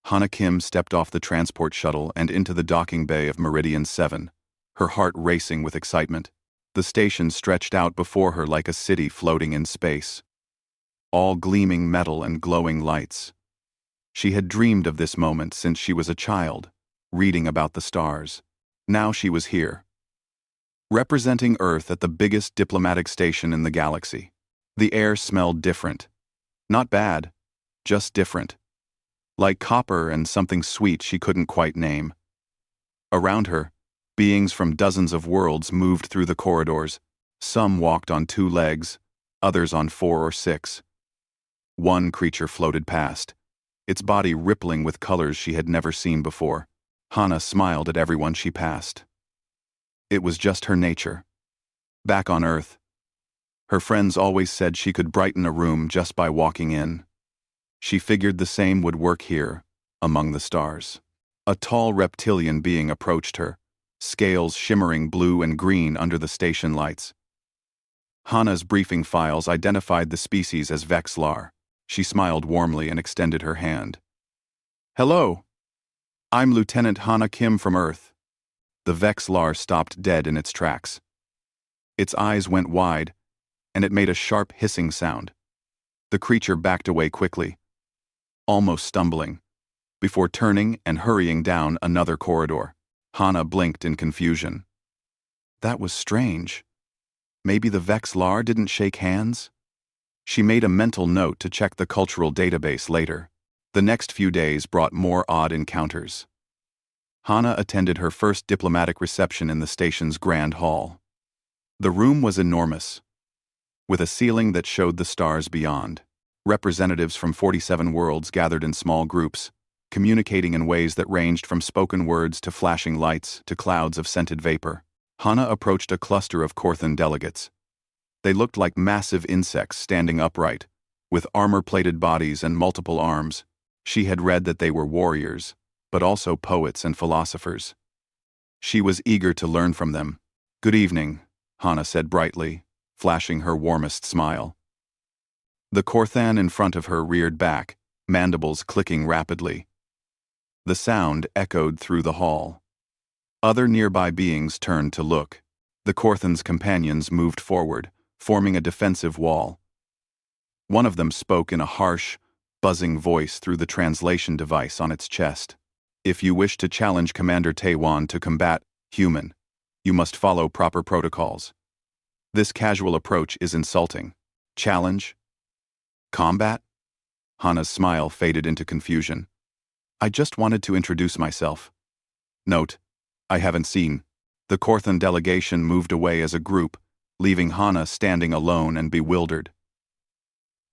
Hana Kim stepped off the transport shuttle and into the docking bay of Meridian 7, her heart racing with excitement. The station stretched out before her like a city floating in space, all gleaming metal and glowing lights. She had dreamed of this moment since she was a child, reading about the stars. Now she was here, representing Earth at the biggest diplomatic station in the galaxy. The air smelled different. Not bad, just different. Like copper and something sweet she couldn't quite name. Around her, beings from dozens of worlds moved through the corridors. Some walked on 2 legs, others on 4 or 6. One creature floated past, its body rippling with colors she had never seen before. Hana smiled at everyone she passed. It was just her nature. Back on Earth, her friends always said she could brighten a room just by walking in. She figured the same would work here, among the stars. A tall reptilian being approached her, scales shimmering blue and green under the station lights. Hana's briefing files identified the species as Vexlar. She smiled warmly and extended her hand. "Hello. I'm Lieutenant Hana Kim from Earth." The Vexlar stopped dead in its tracks. Its eyes went wide, and it made a sharp hissing sound. The creature backed away quickly, almost stumbling, before turning and hurrying down another corridor. Hana blinked in confusion. That was strange. Maybe the Vexlar didn't shake hands? She made a mental note to check the cultural database later. The next few days brought more odd encounters. Hana attended her first diplomatic reception in the station's grand hall. The room was enormous, with a ceiling that showed the stars beyond. Representatives from 47 worlds gathered in small groups, communicating in ways that ranged from spoken words to flashing lights to clouds of scented vapor. Hana approached a cluster of Korthan delegates. They looked like massive insects standing upright, with armor-plated bodies and multiple arms. She had read that they were warriors, but also poets and philosophers. She was eager to learn from them. "Good evening," Hana said brightly, flashing her warmest smile. The Korthan in front of her reared back, mandibles clicking rapidly. The sound echoed through the hall. Other nearby beings turned to look. The Korthan's companions moved forward, forming a defensive wall. One of them spoke in a harsh, buzzing voice through the translation device on its chest. "If you wish to challenge Commander Taiwan to combat human, you must follow proper protocols. This casual approach is insulting." "Challenge? Combat?" Hana's smile faded into confusion. "I just wanted to introduce myself." Note: I haven't seen. The Korthan delegation moved away as a group, leaving Hana standing alone and bewildered.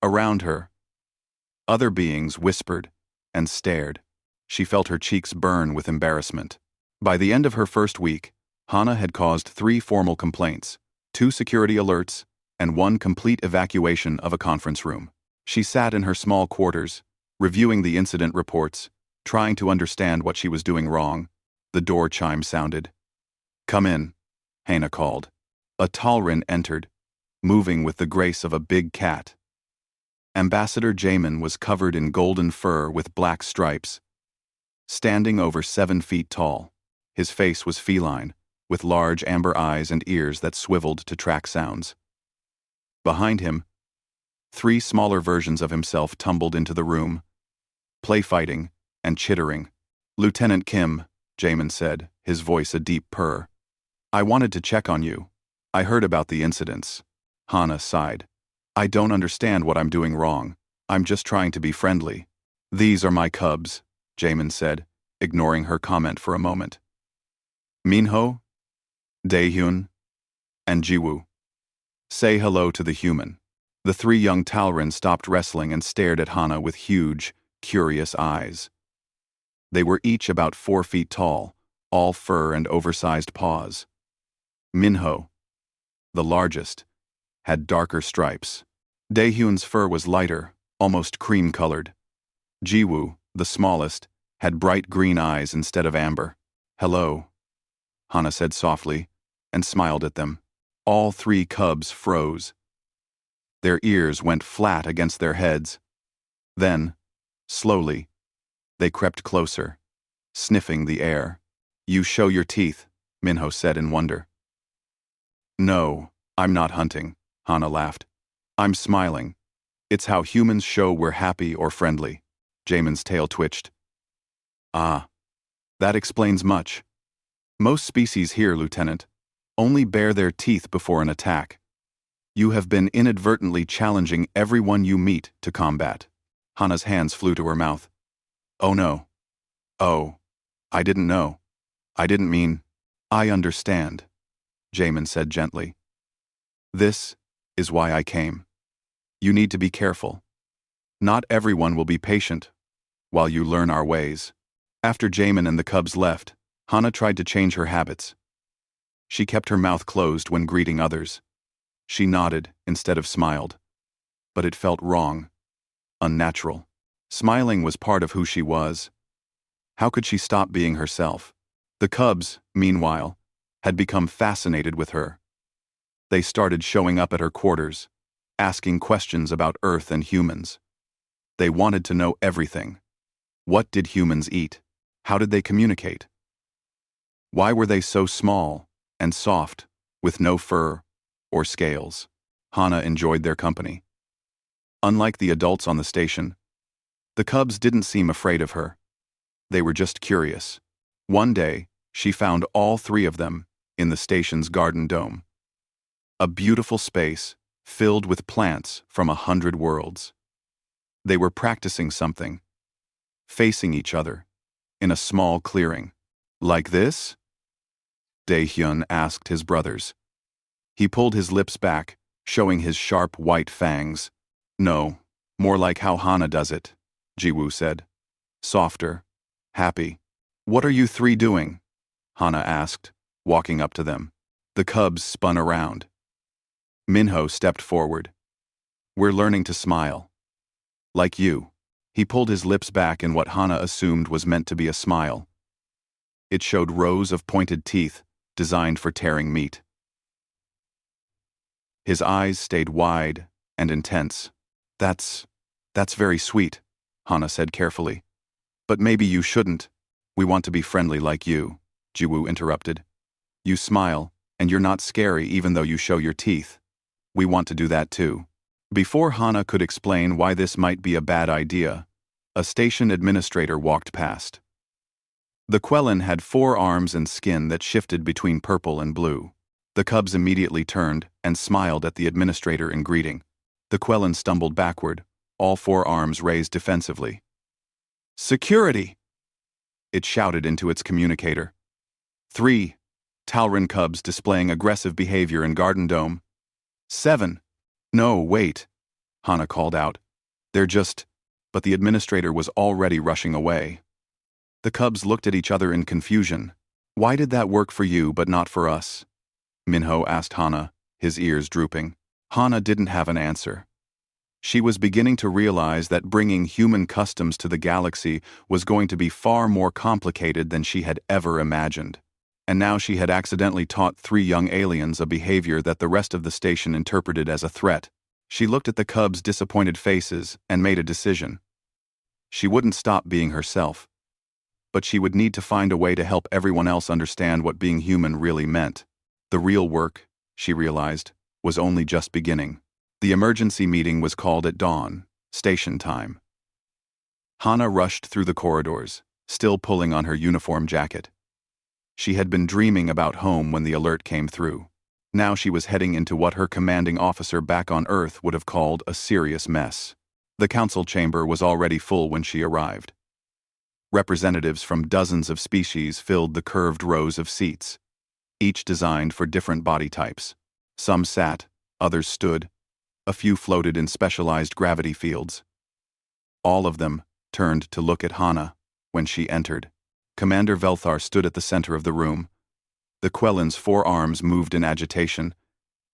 Around her, other beings whispered and stared. She felt her cheeks burn with embarrassment. By the end of her first week, Hana had caused 3 formal complaints, 2 security alerts, and 1 complete evacuation of a conference room. She sat in her small quarters, reviewing the incident reports, trying to understand what she was doing wrong. The door chime sounded. "Come in," Hana called. A Talrin entered, moving with the grace of a big cat. Ambassador Jamin was covered in golden fur with black stripes, standing over 7 feet tall. His face was feline, with large amber eyes and ears that swiveled to track sounds. Behind him, 3 smaller versions of himself tumbled into the room, play-fighting and chittering. "Lieutenant Kim," Jamin said, his voice a deep purr. "I wanted to check on you. I heard about the incidents." Hana sighed. "I don't understand what I'm doing wrong. I'm just trying to be friendly." "These are my cubs," Jamin said, ignoring her comment for a moment. "Minho, Daehyun, and Jiwoo. Say hello to the human." The 3 young Talrin stopped wrestling and stared at Hana with huge, curious eyes. They were each about 4 feet tall, all fur and oversized paws. Minho, the largest, had darker stripes. Daehyun's fur was lighter, almost cream-colored. Jiwoo, the smallest, had bright green eyes instead of amber. "Hello," Hana said softly, and smiled at them. All 3 cubs froze. Their ears went flat against their heads. Then, slowly, They crept closer, sniffing the air. "You show your teeth," Minho said in wonder. "No, I'm not hunting," Hana laughed. "I'm smiling. It's how humans show we're happy or friendly." Jamin's tail twitched. "Ah, that explains much. Most species here, Lieutenant, only bare their teeth before an attack. You have been inadvertently challenging everyone you meet to combat." Hana's hands flew to her mouth. "Oh no. Oh, I didn't know. I didn't mean—" "I understand," Jamin said gently. "This is why I came. You need to be careful. Not everyone will be patient while you learn our ways." After Jamin and the cubs left, Hana tried to change her habits. She kept her mouth closed when greeting others. She nodded instead of smiled. But it felt wrong, unnatural. Smiling was part of who she was. How could she stop being herself? The cubs, meanwhile, had become fascinated with her. They started showing up at her quarters, asking questions about Earth and humans. They wanted to know everything. What did humans eat? How did they communicate? Why were they so small and soft, with no fur or scales? Hana enjoyed their company. Unlike the adults on the station, the cubs didn't seem afraid of her. They were just curious. One day, she found all three of them in the station's garden dome. A beautiful space filled with plants from 100 worlds. They were practicing something, facing each other, in a small clearing. "Like this?" Dae-hyun asked his brothers. He pulled his lips back, showing his sharp white fangs. "No, more like how Hana does it," Ji-woo said. "Softer, happy." "What are you three doing?" Hana asked, walking up to them. The cubs spun around. Minho stepped forward. "We're learning to smile. Like you." He pulled his lips back in what Hana assumed was meant to be a smile. It showed rows of pointed teeth, designed for tearing meat. His eyes stayed wide and intense. That's very sweet," Hana said carefully. "But maybe you shouldn't. We want to be friendly like you," Ji-woo interrupted. "You smile, and you're not scary even though you show your teeth. We want to do that too." Before Hana could explain why this might be a bad idea, a station administrator walked past. The Quellan had 4 arms and skin that shifted between purple and blue. The cubs immediately turned and smiled at the administrator in greeting. The Quellan stumbled backward, all 4 arms raised defensively. "Security!" it shouted into its communicator. 3 Talrin cubs displaying aggressive behavior in Garden Dome. 7 "No, wait," Hana called out. "They're just—" But the administrator was already rushing away. The cubs looked at each other in confusion. "Why did that work for you but not for us?" Minho asked Hana, his ears drooping. Hana didn't have an answer. She was beginning to realize that bringing human customs to the galaxy was going to be far more complicated than she had ever imagined. And now she had accidentally taught 3 young aliens a behavior that the rest of the station interpreted as a threat. She looked at the cubs' disappointed faces and made a decision. She wouldn't stop being herself. But she would need to find a way to help everyone else understand what being human really meant. The real work, she realized, was only just beginning. The emergency meeting was called at dawn, station time. Hana rushed through the corridors, still pulling on her uniform jacket. She had been dreaming about home when the alert came through. Now she was heading into what her commanding officer back on Earth would have called a serious mess. The council chamber was already full when she arrived. Representatives from dozens of species filled the curved rows of seats, each designed for different body types. Some sat, others stood. A few floated in specialized gravity fields. All of them turned to look at Hana when she entered. Commander Velthar stood at the center of the room. The Quellan's 4 arms moved in agitation,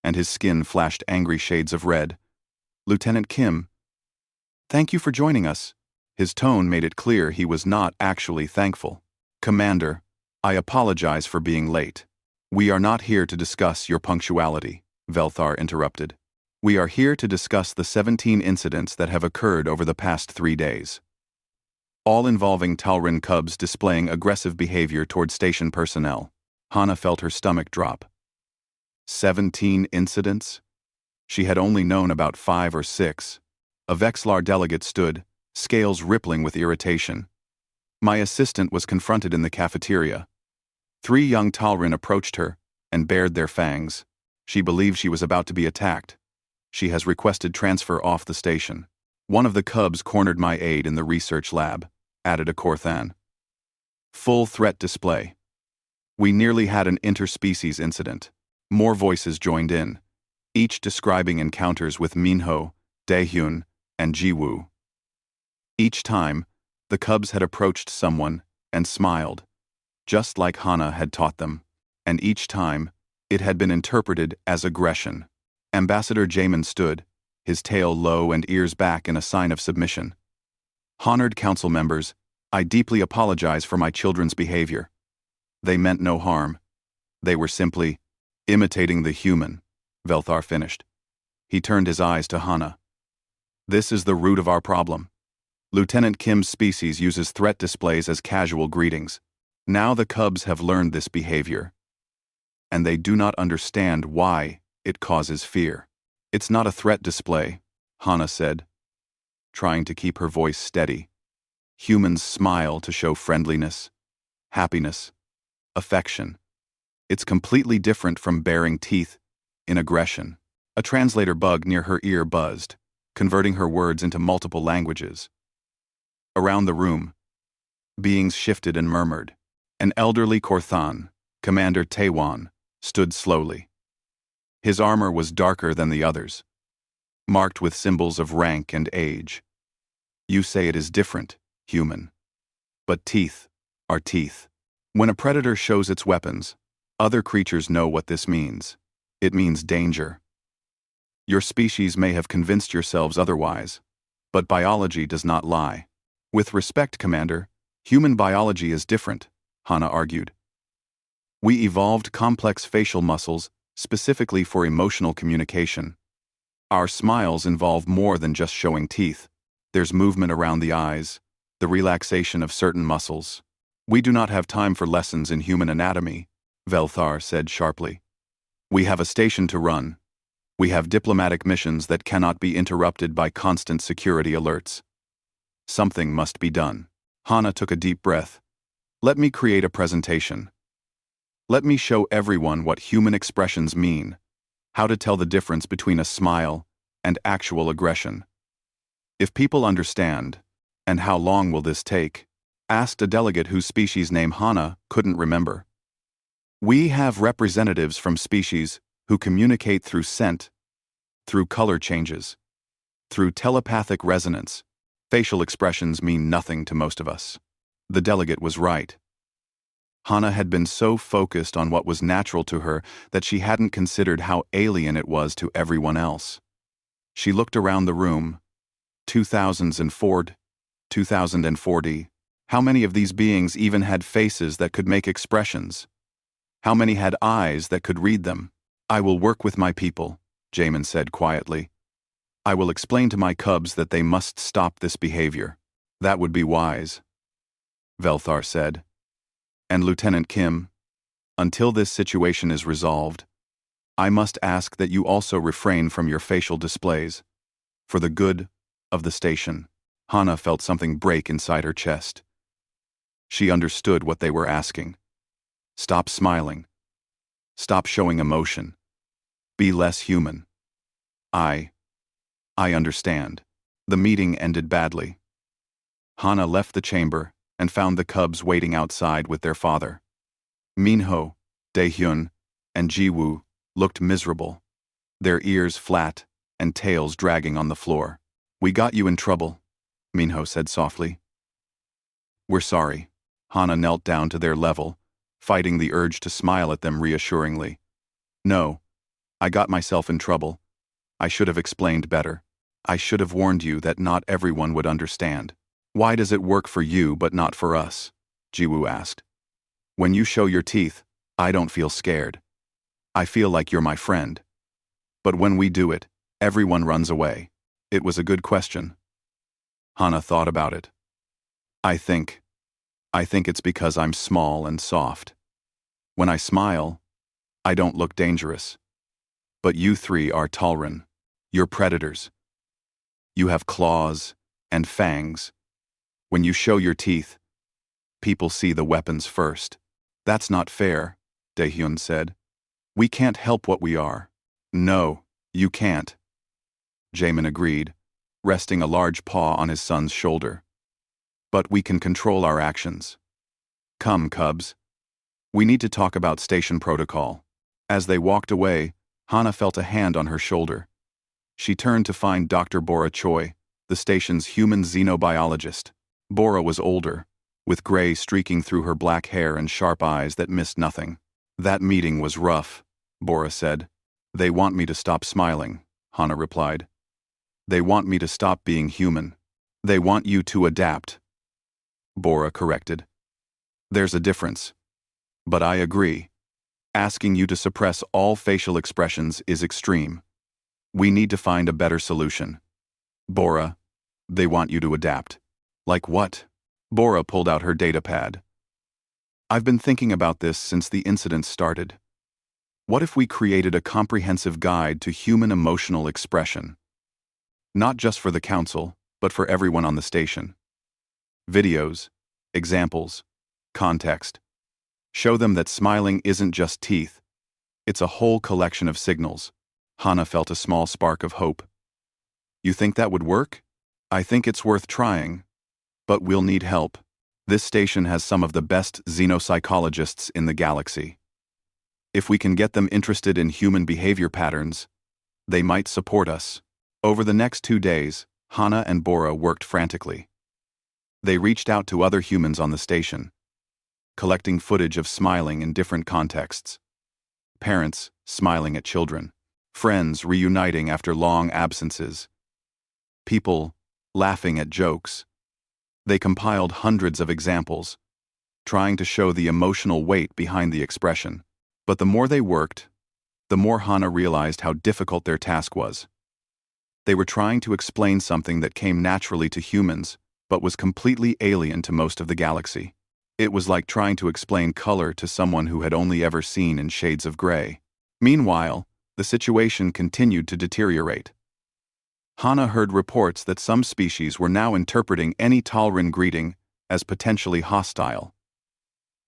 and his skin flashed angry shades of red. "Lieutenant Kim, thank you for joining us." His tone made it clear he was not actually thankful. "Commander, I apologize for being late." "We are not here to discuss your punctuality," Velthar interrupted. "We are here to discuss the 17 incidents that have occurred over the past 3 days." all involving Talrin cubs displaying aggressive behavior toward station personnel. Hana felt her stomach drop. 17 incidents? She had only known about 5 or 6. A Vexlar delegate stood, scales rippling with irritation. My assistant was confronted in the cafeteria. 3 young Talrin approached her and bared their fangs. She believed she was about to be attacked. She has requested transfer off the station. One of the cubs cornered my aide in the research lab, added a Korthan. Full threat display. We nearly had an interspecies incident. More voices joined in, each describing encounters with Minho, Daehyun, and Jiwoo. Each time, the cubs had approached someone and smiled, just like Hana had taught them, and each time, it had been interpreted as aggression. Ambassador Jamin stood, his tail low and ears back in a sign of submission. Honored council members, I deeply apologize for my children's behavior. They meant no harm. They were simply imitating the human, Velthar finished. He turned his eyes to Hana. This is the root of our problem. Lieutenant Kim's species uses threat displays as casual greetings. Now the cubs have learned this behavior. And they do not understand why it causes fear. It's not a threat display, Hana said, trying to keep her voice steady. Humans smile to show friendliness, happiness, affection. It's completely different from baring teeth in aggression. A translator bug near her ear buzzed, converting her words into multiple languages. Around the room, beings shifted and murmured. An elderly Korthan, Commander Taewan, stood slowly. His armor was darker than the others, marked with symbols of rank and age. You say it is different, human. But teeth are teeth. When a predator shows its weapons, other creatures know what this means. It means danger. Your species may have convinced yourselves otherwise, but biology does not lie. With respect, Commander, human biology is different, Hana argued. We evolved complex facial muscles specifically for emotional communication. Our smiles involve more than just showing teeth. There's movement around the eyes, the relaxation of certain muscles. We do not have time for lessons in human anatomy, Velthar said sharply. We have a station to run. We have diplomatic missions that cannot be interrupted by constant security alerts. Something must be done. Hana took a deep breath. Let me create a presentation. Let me show everyone what human expressions mean, how to tell the difference between a smile and actual aggression. If people understand, and how long will this take? Asked a delegate whose species name Hana couldn't remember. We have representatives from species who communicate through scent, through color changes, through telepathic resonance. Facial expressions mean nothing to most of us. The delegate was right. Hana had been so focused on what was natural to her that she hadn't considered how alien it was to everyone else. She looked around the room. 2004, 2040. How many of these beings even had faces that could make expressions? How many had eyes that could read them? I will work with my people, Jamin said quietly. I will explain to my cubs that they must stop this behavior. That would be wise, Velthar said. And Lieutenant Kim, until this situation is resolved, I must ask that you also refrain from your facial displays. For the good of the station. Hana felt something break inside her chest. She understood what they were asking. Stop smiling. Stop showing emotion. Be less human. I understand. The meeting ended badly. Hana left the chamber and found the cubs waiting outside with their father. Minho, Daehyun, and Jiwoo looked miserable, their ears flat and tails dragging on the floor. We got you in trouble, Minho said softly. We're sorry. Hana knelt down to their level, fighting the urge to smile at them reassuringly. No, I got myself in trouble. I should have explained better. I should have warned you that not everyone would understand. Why does it work for you but not for us? Jiwoo asked. When you show your teeth, I don't feel scared. I feel like you're my friend. But when we do it, everyone runs away. It was a good question. Hana thought about it. I think. I think it's because I'm small and soft. When I smile, I don't look dangerous. But you three are Talrin. You're predators. You have claws and fangs. When you show your teeth, people see the weapons first. That's not fair, Daehyun said. We can't help what we are. No, you can't. Jaemin agreed, resting a large paw on his son's shoulder. But we can control our actions. Come, cubs. We need to talk about station protocol. As they walked away, Hana felt a hand on her shoulder. She turned to find Dr. Bora Choi, the station's human xenobiologist. Bora was older, with gray streaking through her black hair and sharp eyes that missed nothing. That meeting was rough, Bora said. They want me to stop smiling, Hana replied. They want me to stop being human. They want you to adapt, Bora corrected. There's a difference. But I agree. Asking you to suppress all facial expressions is extreme. We need to find a better solution. Bora, they want you to adapt. Like what? Bora pulled out her datapad. I've been thinking about this since the incident started. What if we created a comprehensive guide to human emotional expression? Not just for the council, but for everyone on the station. Videos, examples, context. Show them that smiling isn't just teeth. It's a whole collection of signals. Hana felt a small spark of hope. You think that would work? I think it's worth trying. But we'll need help. This station has some of the best xenopsychologists in the galaxy. If we can get them interested in human behavior patterns, they might support us. Over the next 2 days, Hana and Bora worked frantically. They reached out to other humans on the station, collecting footage of smiling in different contexts. Parents smiling at children, friends reuniting after long absences, people laughing at jokes. They compiled hundreds of examples, trying to show the emotional weight behind the expression. But the more they worked, the more Hana realized how difficult their task was. They were trying to explain something that came naturally to humans, but was completely alien to most of the galaxy. It was like trying to explain color to someone who had only ever seen in shades of gray. Meanwhile, the situation continued to deteriorate. Hana heard reports that some species were now interpreting any Talrin greeting as potentially hostile.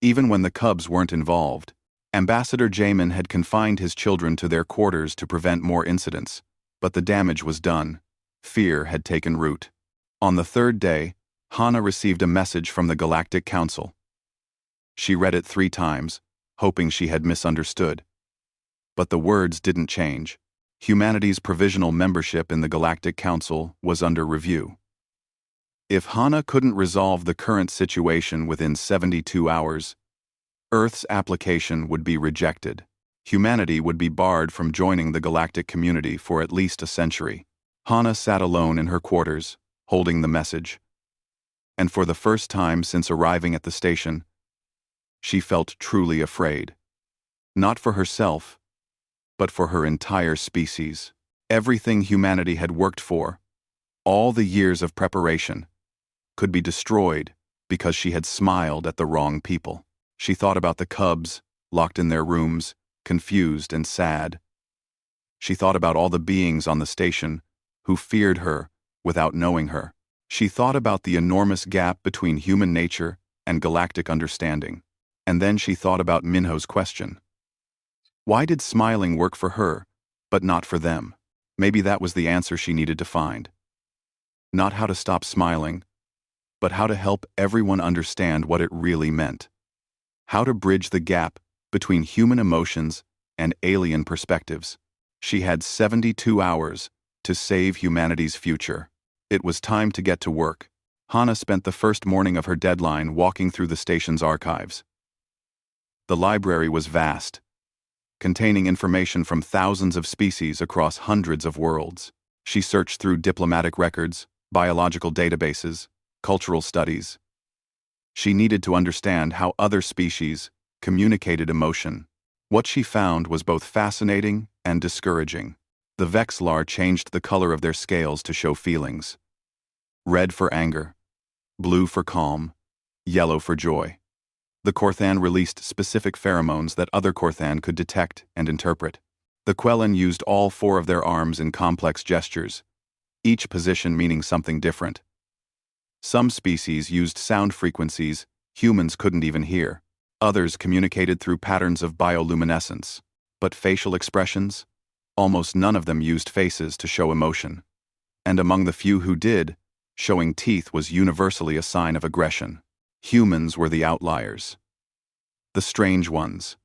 Even when the cubs weren't involved, Ambassador Jaemin had confined his children to their quarters to prevent more incidents, but the damage was done. Fear had taken root. On the 3rd day, Hana received a message from the Galactic Council. She read it 3 times, hoping she had misunderstood. But the words didn't change. Humanity's provisional membership in the Galactic Council was under review. If Hana couldn't resolve the current situation within 72 hours, Earth's application would be rejected. Humanity would be barred from joining the galactic community for at least a century. Hana sat alone in her quarters, holding the message. And for the first time since arriving at the station, she felt truly afraid. Not for herself, but for her entire species. Everything humanity had worked for, all the years of preparation, could be destroyed because she had smiled at the wrong people. She thought about the cubs, locked in their rooms, confused and sad. She thought about all the beings on the station who feared her without knowing her. She thought about the enormous gap between human nature and galactic understanding. And then she thought about Minho's question. Why did smiling work for her, but not for them? Maybe that was the answer she needed to find. Not how to stop smiling, but how to help everyone understand what it really meant. How to bridge the gap between human emotions and alien perspectives. She had 72 hours to save humanity's future. It was time to get to work. Hana spent the first morning of her deadline walking through the station's archives. The library was vast, containing information from thousands of species across hundreds of worlds. She searched through diplomatic records, biological databases, cultural studies. She needed to understand how other species communicated emotion. What she found was both fascinating and discouraging. The Vexlar changed the color of their scales to show feelings. Red for anger, blue for calm, yellow for joy. The Korthan released specific pheromones that other Korthan could detect and interpret. The Quellan used all 4 of their arms in complex gestures, each position meaning something different. Some species used sound frequencies humans couldn't even hear. Others communicated through patterns of bioluminescence. But facial expressions? Almost none of them used faces to show emotion. And among the few who did, showing teeth was universally a sign of aggression. Humans were the outliers. The strange ones.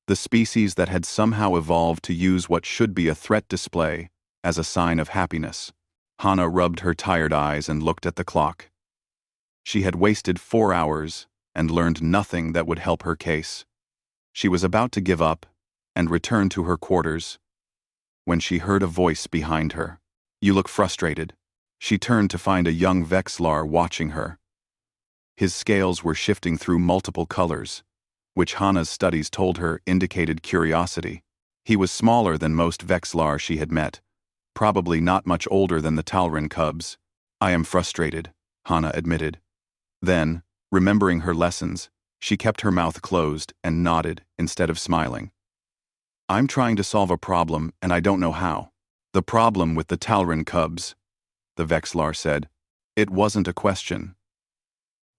The species that had somehow evolved to use what should be a threat display as a sign of happiness. Hana rubbed her tired eyes and looked at the clock. She had wasted 4 hours and learned nothing that would help her case. She was about to give up and return to her quarters when she heard a voice behind her. "You look frustrated." She turned to find a young Vexlar watching her. His scales were shifting through multiple colors, which Hana's studies told her indicated curiosity. He was smaller than most Vexlar she had met, probably not much older than the Talrin cubs. "I am frustrated," Hana admitted. Then, remembering her lessons, she kept her mouth closed and nodded instead of smiling. "I'm trying to solve a problem and I don't know how." "The problem with the Talrin cubs," the Vexlar said. "It wasn't a question.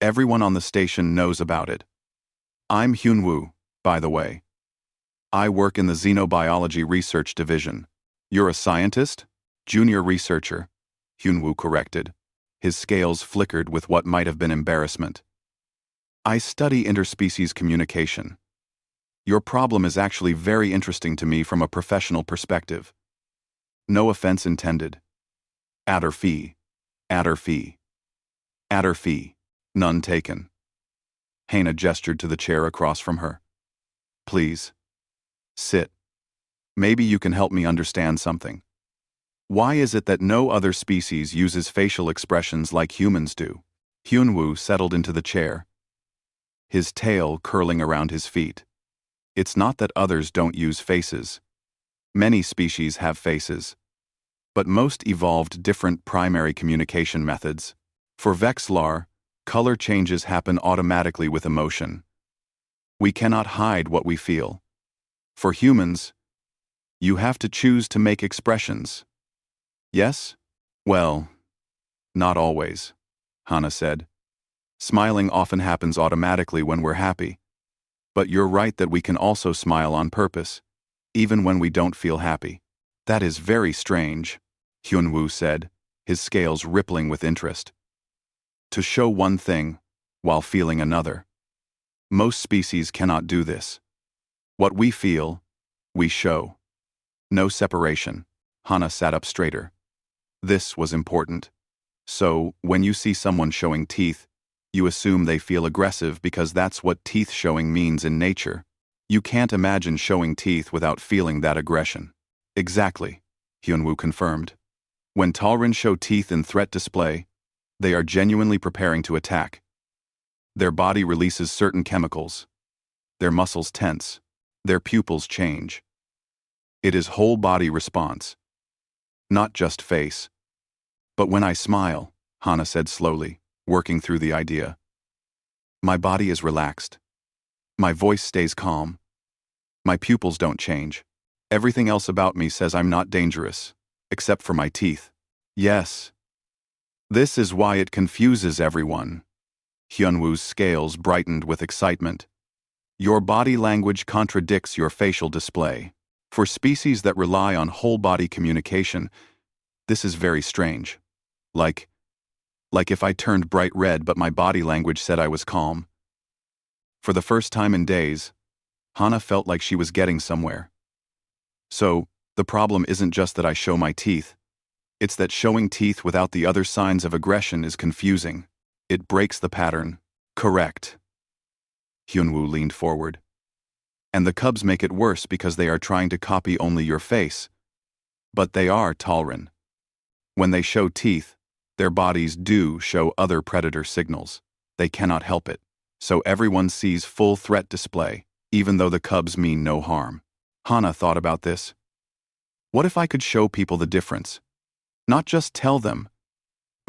Everyone on the station knows about it. I'm Hyunwoo, by the way. I work in the Xenobiology Research Division." "You're a scientist?" "Junior researcher," Hyunwoo corrected. His scales flickered with what might have been embarrassment. "I study interspecies communication. Your problem is actually very interesting to me from a professional perspective. No offense intended." "Adder fee. Adder fee. Adder fee. None taken." Hana gestured to the chair across from her. "Please. Sit. Maybe you can help me understand something. Why is it that no other species uses facial expressions like humans do?" Hyunwoo settled into the chair, his tail curling around his feet. "It's not that others don't use faces. Many species have faces. But most evolved different primary communication methods. For Vexlar, color changes happen automatically with emotion. We cannot hide what we feel. For humans, you have to choose to make expressions. Yes? Well, not always," Hana said. "Smiling often happens automatically when we're happy. But you're right that we can also smile on purpose, even when we don't feel happy." "That is very strange," Hyunwoo said, his scales rippling with interest. "To show one thing while feeling another. Most species cannot do this. What we feel, we show. No separation." Hana sat up straighter. This was important. "So, when you see someone showing teeth, you assume they feel aggressive because that's what teeth showing means in nature. You can't imagine showing teeth without feeling that aggression." "Exactly," Hyunwoo confirmed. "When Talrin show teeth in threat display, they are genuinely preparing to attack. Their body releases certain chemicals. Their muscles tense. Their pupils change. It is whole body response. Not just face. But when I smile," Hana said slowly, working through the idea, "my body is relaxed. My voice stays calm. My pupils don't change. Everything else about me says I'm not dangerous, except for my teeth." "Yes. This is why it confuses everyone." Hyunwoo's scales brightened with excitement. "Your body language contradicts your facial display. For species that rely on whole-body communication, this is very strange. Like if I turned bright red but my body language said I was calm." For the first time in days, Hana felt like she was getting somewhere. "So, the problem isn't just that I show my teeth. It's that showing teeth without the other signs of aggression is confusing. It breaks the pattern." "Correct." Hyunwoo leaned forward. "And the cubs make it worse because they are trying to copy only your face. But they are Talrin. When they show teeth, their bodies do show other predator signals. They cannot help it. So everyone sees full threat display, even though the cubs mean no harm." Hana thought about this. What if I could show people the difference? Not just tell them,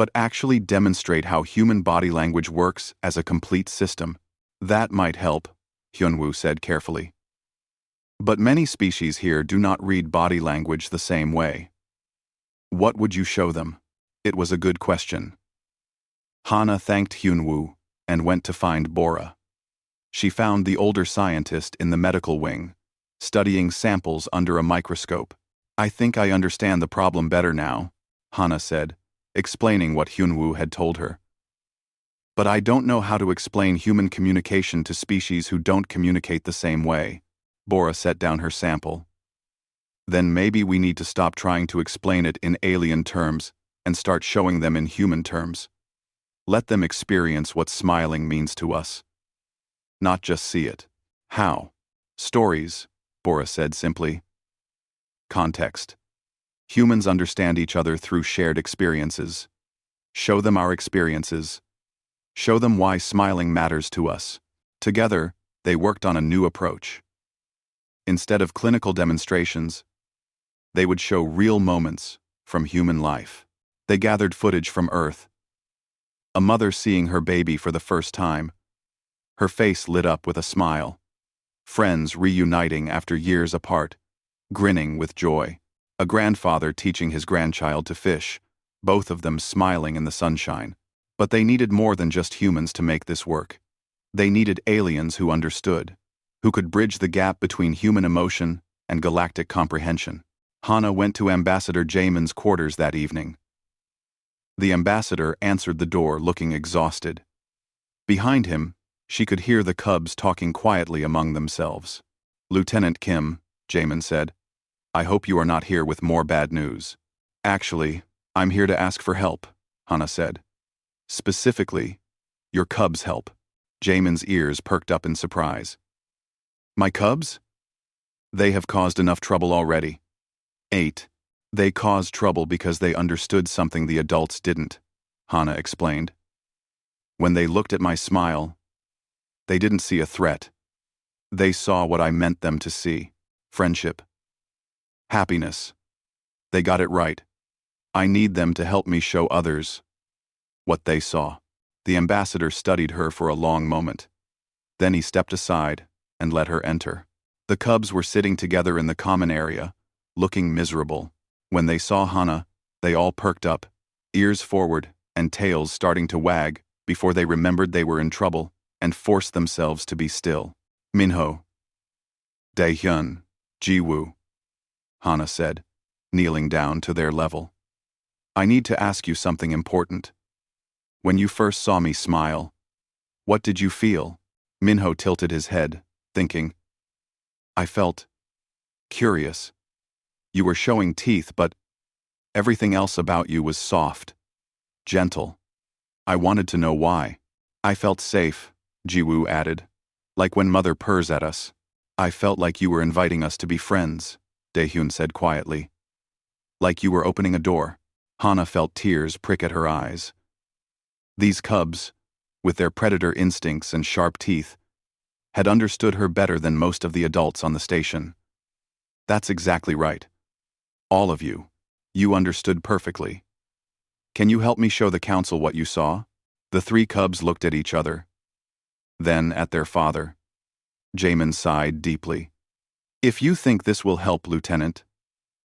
but actually demonstrate how human body language works as a complete system. That might help, Hyunwoo said carefully. But many species here do not read body language the same way. What would you show them? It was a good question. Hana thanked Hyunwoo and went to find Bora. She found the older scientist in the medical wing, studying samples under a microscope. I think I understand the problem better now, Hana said, explaining what Hyunwoo had told her. But I don't know how to explain human communication to species who don't communicate the same way. Bora set down her sample. Then maybe we need to stop trying to explain it in alien terms and start showing them in human terms. Let them experience what smiling means to us. Not just see it. How? Stories, Bora said simply. Context. Humans understand each other through shared experiences. Show them our experiences. Show them why smiling matters to us. Together, they worked on a new approach. Instead of clinical demonstrations, they would show real moments from human life. They gathered footage from Earth. A mother seeing her baby for the first time. Her face lit up with a smile. Friends reuniting after years apart, grinning with joy. A grandfather teaching his grandchild to fish, both of them smiling in the sunshine. But they needed more than just humans to make this work. They needed aliens who understood, who could bridge the gap between human emotion and galactic comprehension. Hana went to Ambassador Jaemin's quarters that evening. The ambassador answered the door looking exhausted. Behind him, she could hear the cubs talking quietly among themselves. Lieutenant Kim, Jaemin said, I hope you are not here with more bad news. Actually, I'm here to ask for help, Hana said. Specifically, your cubs' help. Jaemin's ears perked up in surprise. My cubs? They have caused enough trouble already. 8. They caused trouble because they understood something the adults didn't, Hana explained. When they looked at my smile, they didn't see a threat. They saw what I meant them to see. Friendship. Happiness. They got it right. I need them to help me show others what they saw. The ambassador studied her for a long moment. Then he stepped aside and let her enter. The cubs were sitting together in the common area, looking miserable. When they saw Hana, they all perked up, ears forward and tails starting to wag before they remembered they were in trouble and forced themselves to be still. Minho. Daehyun. Jiwoo. Hana said, kneeling down to their level. I need to ask you something important. When you first saw me smile, what did you feel? Minho tilted his head, thinking. I felt curious. You were showing teeth, but everything else about you was soft, gentle. I wanted to know why. I felt safe, Jiwoo added, like when mother purrs at us. I felt like you were inviting us to be friends, Daehyun said quietly. Like you were opening a door. Hana felt tears prick at her eyes. These cubs, with their predator instincts and sharp teeth, had understood her better than most of the adults on the station. That's exactly right. All of you. You understood perfectly. Can you help me show the council what you saw? The 3 cubs looked at each other. Then at their father. Jaemin sighed deeply. If you think this will help, Lieutenant,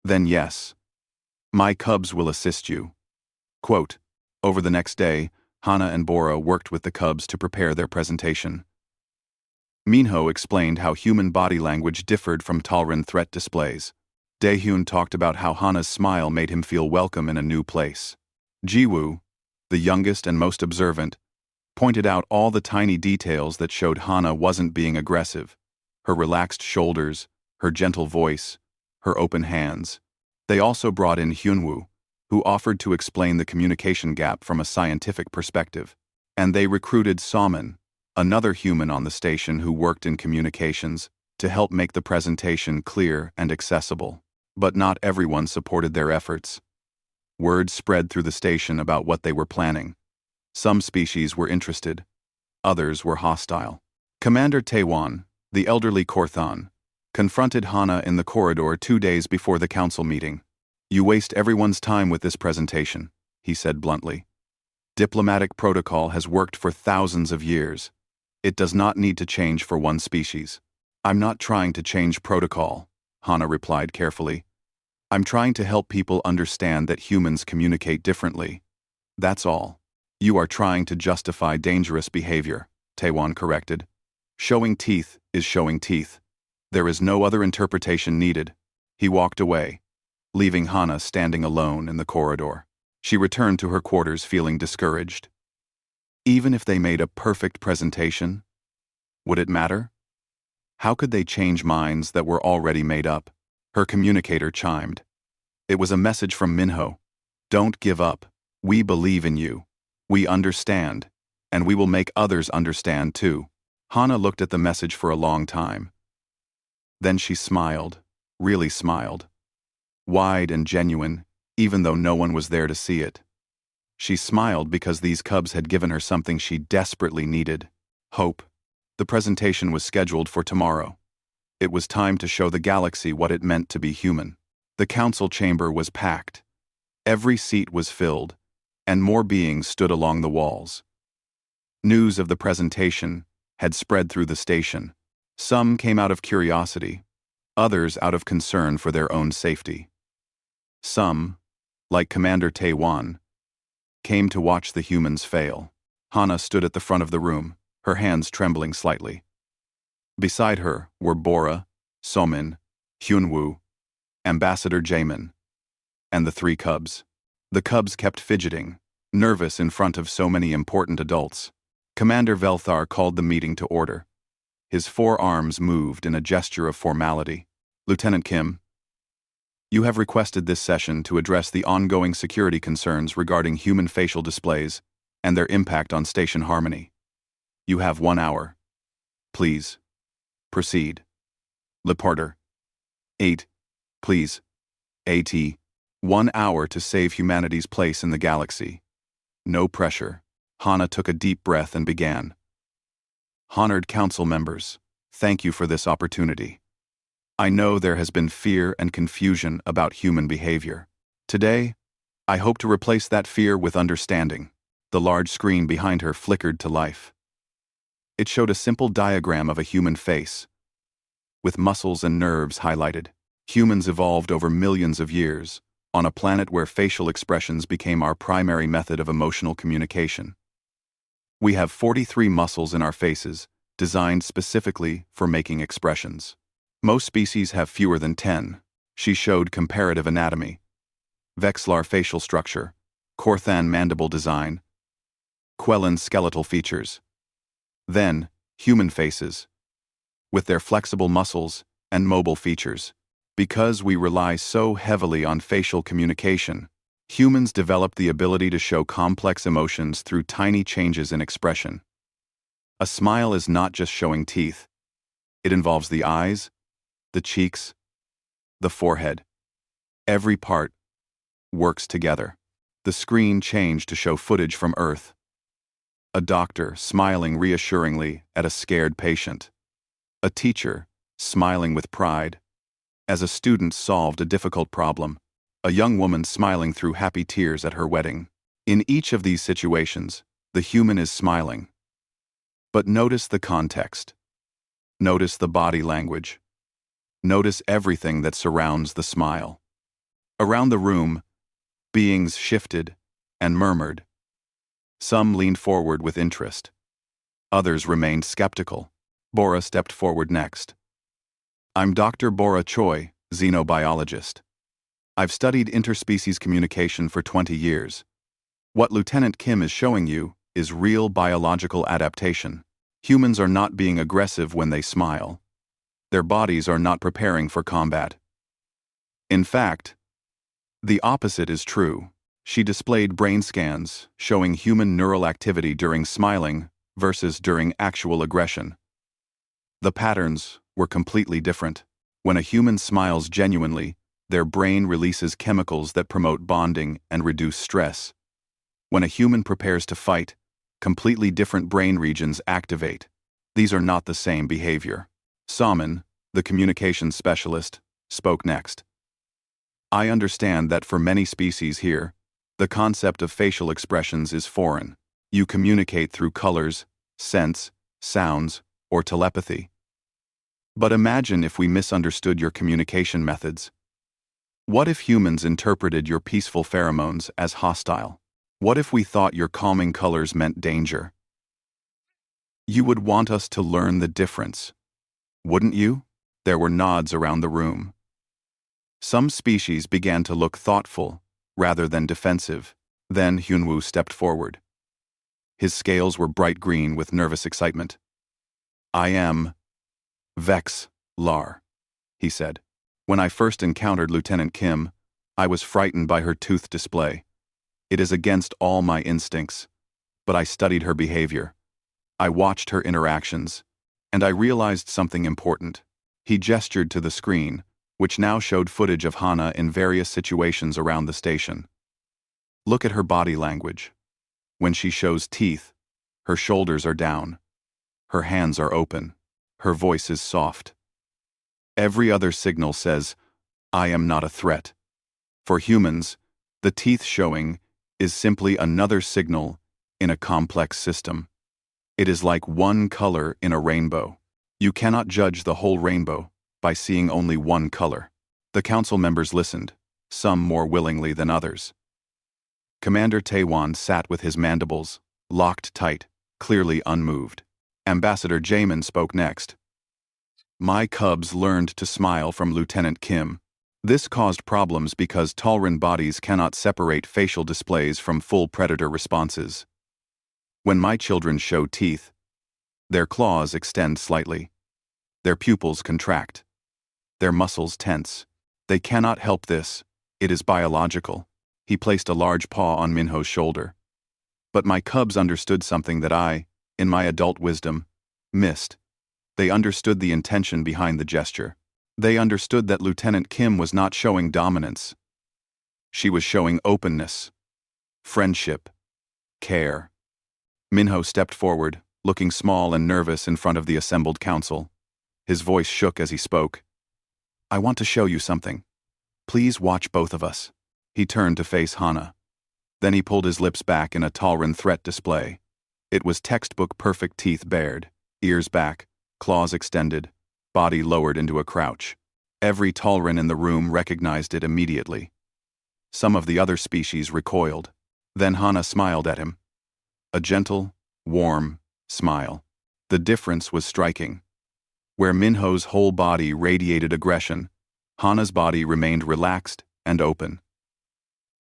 then yes. My cubs will assist you. Quote, over the next day, Hana and Bora worked with the cubs to prepare their presentation. Minho explained how human body language differed from Talran threat displays. Daehyun talked about how Hana's smile made him feel welcome in a new place. Jiwoo, the youngest and most observant, pointed out all the tiny details that showed Hana wasn't being aggressive. Her relaxed shoulders, her gentle voice, her open hands. They also brought in Hyunwoo, who offered to explain the communication gap from a scientific perspective. And they recruited Salmon, another human on the station who worked in communications, to help make the presentation clear and accessible. But not everyone supported their efforts. Word spread through the station about what they were planning. Some species were interested, others were hostile. Commander Taewon, the elderly Korthan, confronted Hana in the corridor 2 days before the council meeting. You waste everyone's time with this presentation, he said bluntly. Diplomatic protocol has worked for thousands of years. It does not need to change for one species. I'm not trying to change protocol, Hana replied carefully. I'm trying to help people understand that humans communicate differently. That's all. You are trying to justify dangerous behavior, Taewon corrected. Showing teeth is showing teeth. There is no other interpretation needed. He walked away, leaving Hana standing alone in the corridor. She returned to her quarters feeling discouraged. Even if they made a perfect presentation, would it matter? How could they change minds that were already made up? Her communicator chimed. It was a message from Minho. Don't give up. We believe in you. We understand. And we will make others understand too. Hana looked at the message for a long time. Then she smiled, really smiled. Wide and genuine, even though no one was there to see it. She smiled because these cubs had given her something she desperately needed: hope. The presentation was scheduled for tomorrow. It was time to show the galaxy what it meant to be human. The council chamber was packed. Every seat was filled, and more beings stood along the walls. News of the presentation had spread through the station. Some came out of curiosity, others out of concern for their own safety. Some, like Commander Taewon, came to watch the humans fail. Hana stood at the front of the room, her hands trembling slightly. Beside her were Bora, Somin, Hyunwoo, Ambassador Jaemin, and the three cubs. The cubs kept fidgeting, nervous in front of so many important adults. Commander Velthar called the meeting to order. His four arms moved in a gesture of formality. Lieutenant Kim, you have requested this session to address the ongoing security concerns regarding human facial displays and their impact on station harmony. You have 1 hour. Please. Proceed. Leporter. 8. Please. AT. 1 hour to save humanity's place in the galaxy. No pressure. Hana took a deep breath and began. Honored council members, thank you for this opportunity. I know there has been fear and confusion about human behavior. Today, I hope to replace that fear with understanding. The large screen behind her flickered to life. It showed a simple diagram of a human face, with muscles and nerves highlighted. Humans evolved over millions of years, on a planet where facial expressions became our primary method of emotional communication. We have 43 muscles in our faces, designed specifically for making expressions. Most species have fewer than 10. She showed comparative anatomy, Vexlar facial structure, Korthan mandible design, Quellan skeletal features. Then, human faces, with their flexible muscles and mobile features. Because we rely so heavily on facial communication, humans developed the ability to show complex emotions through tiny changes in expression. A smile is not just showing teeth. It involves the eyes, the cheeks, the forehead. Every part works together. The screen changed to show footage from Earth. A doctor smiling reassuringly at a scared patient. A teacher smiling with pride as a student solved a difficult problem. A young woman smiling through happy tears at her wedding. In each of these situations, the human is smiling. But notice the context. Notice the body language. Notice everything that surrounds the smile. Around the room, beings shifted and murmured. Some leaned forward with interest. Others remained skeptical. Bora stepped forward next. I'm Dr. Bora Choi, xenobiologist. I've studied interspecies communication for 20 years. What Lieutenant Kim is showing you is real biological adaptation. Humans are not being aggressive when they smile. Their bodies are not preparing for combat. In fact, the opposite is true. She displayed brain scans showing human neural activity during smiling versus during actual aggression. The patterns were completely different. When a human smiles genuinely, their brain releases chemicals that promote bonding and reduce stress. When a human prepares to fight, completely different brain regions activate. These are not the same behavior. Somin, the communications specialist, spoke next. I understand that for many species here, The concept of facial expressions is foreign. You communicate through colors, scents, sounds, or telepathy. But imagine if we misunderstood your communication methods. What if humans interpreted your peaceful pheromones as hostile? What if we thought your calming colors meant danger? You would want us to learn the difference, wouldn't you? There were nods around the room. Some species began to look thoughtful, rather than defensive. Then Hyunwoo stepped forward. His scales were bright green with nervous excitement. "I am Vex Lar," he said. "When I first encountered Lieutenant Kim, I was frightened by her tooth display. It is against all my instincts, but I studied her behavior. I watched her interactions, and I realized something important." He gestured to the screen, which now showed footage of Hana in various situations around the station. "Look at her body language. When she shows teeth, her shoulders are down. Her hands are open. Her voice is soft. Every other signal says, 'I am not a threat.' For humans, the teeth showing is simply another signal in a complex system. It is like one color in a rainbow. You cannot judge the whole rainbow by seeing only one color." The council members listened, some more willingly than others. Commander Taewon sat with his mandibles locked tight, clearly unmoved. Ambassador Jaemin spoke next. "My cubs learned to smile from Lieutenant Kim. This caused problems because Talrin bodies cannot separate facial displays from full predator responses. When my children show teeth, their claws extend slightly. Their pupils contract. Their muscles tense. They cannot help this. It is biological." He placed a large paw on Minho's shoulder. "But my cubs understood something that I, in my adult wisdom, missed. They understood the intention behind the gesture. They understood that Lieutenant Kim was not showing dominance. She was showing openness, friendship, care." Minho stepped forward, looking small and nervous in front of the assembled council. His voice shook as he spoke. "I want to show you something. Please watch both of us." He turned to face Hana. Then he pulled his lips back in a Talrin threat display. It was textbook perfect, teeth bared, ears back, claws extended, body lowered into a crouch. Every Talrin in the room recognized it immediately. Some of the other species recoiled. Then Hana smiled at him. A gentle, warm smile. The difference was striking. Where Minho's whole body radiated aggression, Hana's body remained relaxed and open.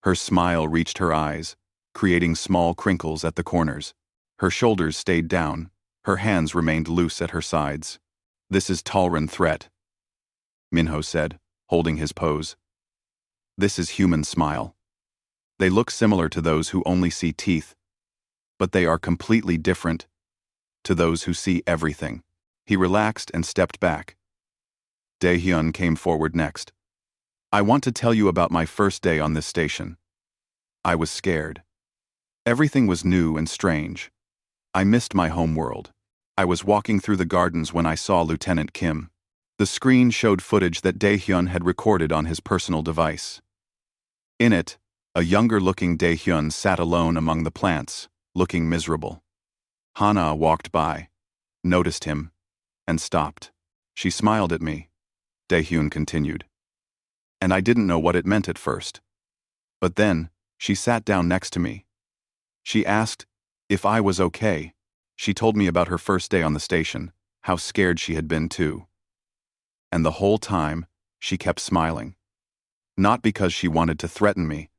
Her smile reached her eyes, creating small crinkles at the corners. Her shoulders stayed down. Her hands remained loose at her sides. "This is Talrin threat," Minho said, holding his pose. "This is human smile. They look similar to those who only see teeth, but they are completely different to those who see everything." He relaxed and stepped back. Daehyun came forward next. "I want to tell you about my first day on this station. I was scared. Everything was new and strange. I missed my home world. I was walking through the gardens when I saw Lieutenant Kim. The screen showed footage that Daehyun had recorded on his personal device. In it, a younger-looking Daehyun sat alone among the plants, looking miserable. Hana walked by, noticed him, and stopped. She smiled at me," Daehyun continued. "And I didn't know what it meant at first. But then, she sat down next to me. She asked if I was okay. She told me about her first day on the station, how scared she had been too. And the whole time, she kept smiling. Not because she wanted to threaten me,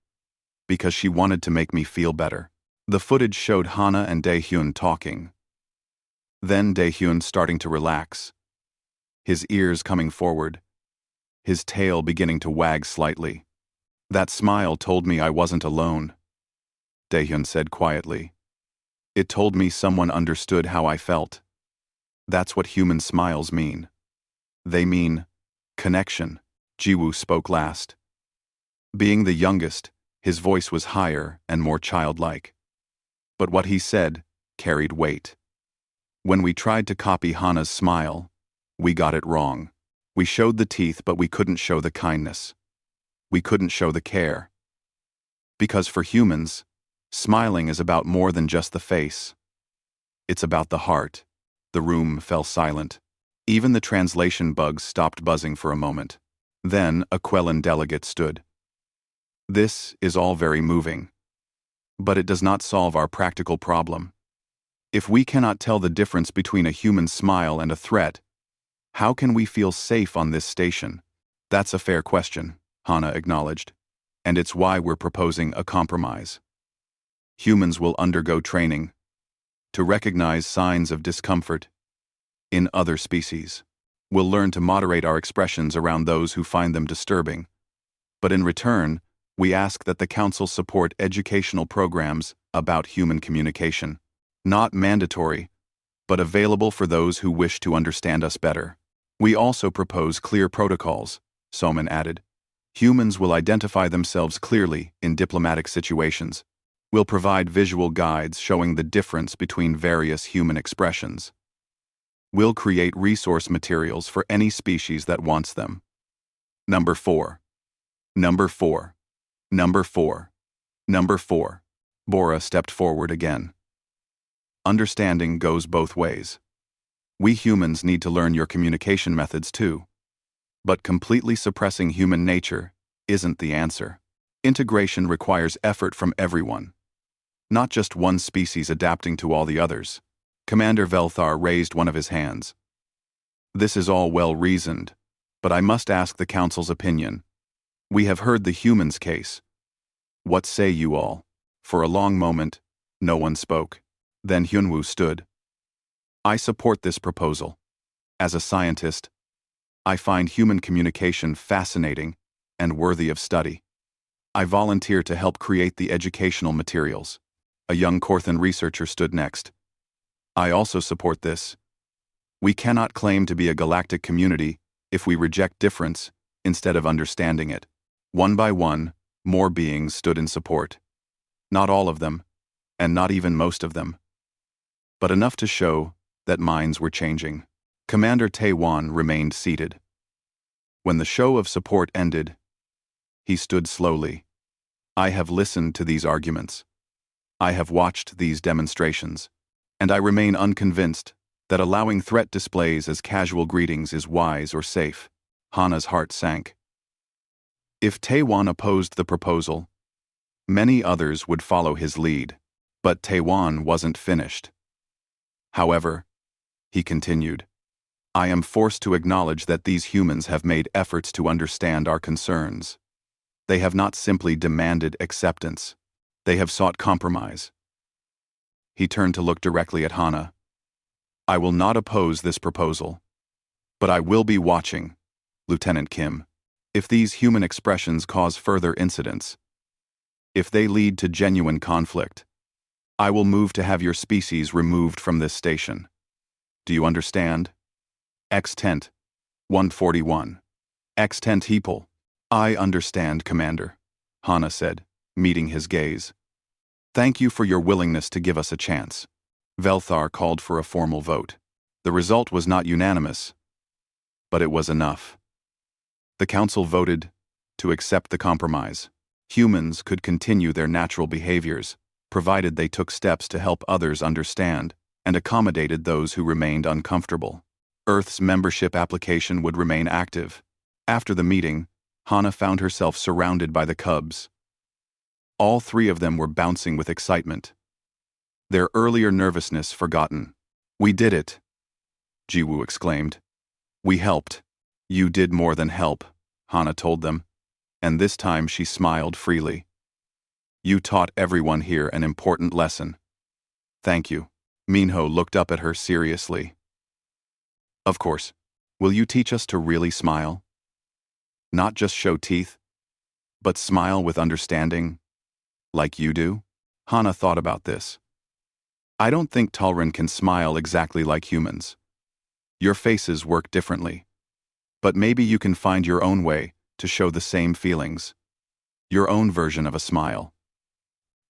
because she wanted to make me feel better." The footage showed Hana and Daehyun talking. Then Daehyun starting to relax, his ears coming forward, his tail beginning to wag slightly. "That smile told me I wasn't alone," Daehyun said quietly. "It told me someone understood how I felt. That's what human smiles mean. They mean connection." Jiwoo spoke last. Being the youngest, his voice was higher and more childlike. But what he said carried weight. When we tried to copy Hana's smile, we got it wrong. We showed the teeth, but we couldn't show the kindness. We couldn't show the care. Because for humans, smiling is about more than just the face. It's about the heart. The room fell silent. Even the translation bugs stopped buzzing for a moment. Then a Quellan delegate stood. This is all very moving. But it does not solve our practical problem. If we cannot tell the difference between a human smile and a threat, how can we feel safe on this station? That's a fair question, Hana acknowledged. And it's why we're proposing a compromise. Humans will undergo training to recognize signs of discomfort in other species. We'll learn to moderate our expressions around those who find them disturbing. But in return, we ask that the Council support educational programs about human communication. Not mandatory, but available for those who wish to understand us better. We also propose clear protocols, Soman added. Humans will identify themselves clearly in diplomatic situations. We'll provide visual guides showing the difference between various human expressions. We'll create resource materials for any species that wants them. Number 4. Number 4. Number 4. Number 4. Bora stepped forward again. Understanding goes both ways. We humans need to learn your communication methods too. But completely suppressing human nature isn't the answer. Integration requires effort from everyone. Not just one species adapting to all the others. Commander Velthar raised one of his hands. This is all well-reasoned, but I must ask the Council's opinion. We have heard the humans' case. What say you all? For a long moment, no one spoke. Then Hyunwoo stood. I support this proposal. As a scientist, I find human communication fascinating and worthy of study. I volunteer to help create the educational materials. A young Korthan researcher stood next. I also support this. We cannot claim to be a galactic community if we reject difference instead of understanding it. One by one, more beings stood in support. Not all of them, and not even most of them. But enough to show that minds were changing. Commander Taewon remained seated. When the show of support ended, he stood slowly. I have listened to these arguments. I have watched these demonstrations, and I remain unconvinced that allowing threat displays as casual greetings is wise or safe. Hana's heart sank. If Taewon opposed the proposal, many others would follow his lead, but Taewon wasn't finished. However, he continued, I am forced to acknowledge that these humans have made efforts to understand our concerns. They have not simply demanded acceptance. They have sought compromise. He turned to look directly at Hana. I will not oppose this proposal. But I will be watching, Lieutenant Kim. If these human expressions cause further incidents, if they lead to genuine conflict, I will move to have your species removed from this station. Do you understand? X-Tent, 141. X-Tent Heeple. I understand, Commander, Hana said, meeting his gaze. Thank you for your willingness to give us a chance. Velthar called for a formal vote. The result was not unanimous, but it was enough. The Council voted to accept the compromise. Humans could continue their natural behaviors, provided they took steps to help others understand and accommodated those who remained uncomfortable. Earth's membership application would remain active. After the meeting, Hana found herself surrounded by the cubs. All 3 of them were bouncing with excitement. Their earlier nervousness forgotten. We did it, Jiwoo exclaimed. We helped. You did more than help, Hana told them, and this time she smiled freely. You taught everyone here an important lesson. Thank you. Minho looked up at her seriously. Of course. Will you teach us to really smile? Not just show teeth, but smile with understanding, like you do? Hana thought about this. I don't think Talrin can smile exactly like humans. Your faces work differently. But maybe you can find your own way to show the same feelings. Your own version of a smile.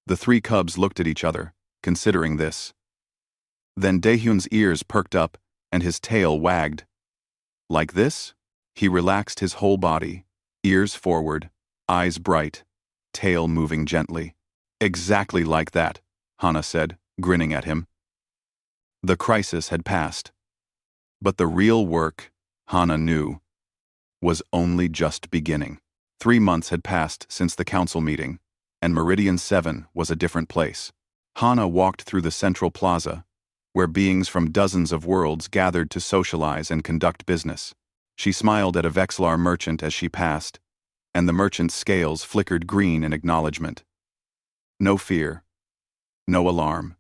The 3 cubs looked at each other, considering this. Then Daehyun's ears perked up and his tail wagged. Like this? He relaxed his whole body, ears forward, eyes bright. tail moving gently. Exactly like that, Hana said, grinning at him. The crisis had passed. But the real work, Hana knew, was only just beginning. 3 months had passed since the council meeting, and Meridian 7 was a different place. Hana walked through the central plaza, where beings from dozens of worlds gathered to socialize and conduct business. She smiled at a Vexlar merchant as she passed, and the merchant's scales flickered green in acknowledgement. No fear, no alarm,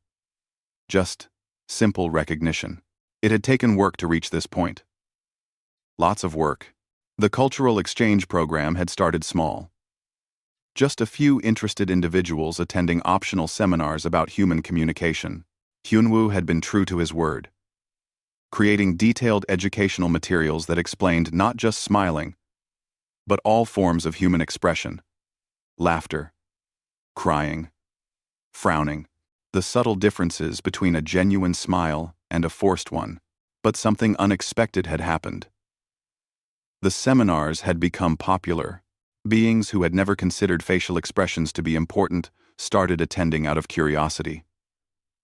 just simple recognition. It had taken work to reach this point. Lots of work. The cultural exchange program had started small. Just a few interested individuals attending optional seminars about human communication. Hyunwoo had been true to his word, creating detailed educational materials that explained not just smiling, but all forms of human expression. Laughter, crying, frowning, the subtle differences between a genuine smile and a forced one. But something unexpected had happened. The seminars had become popular. Beings who had never considered facial expressions to be important started attending out of curiosity.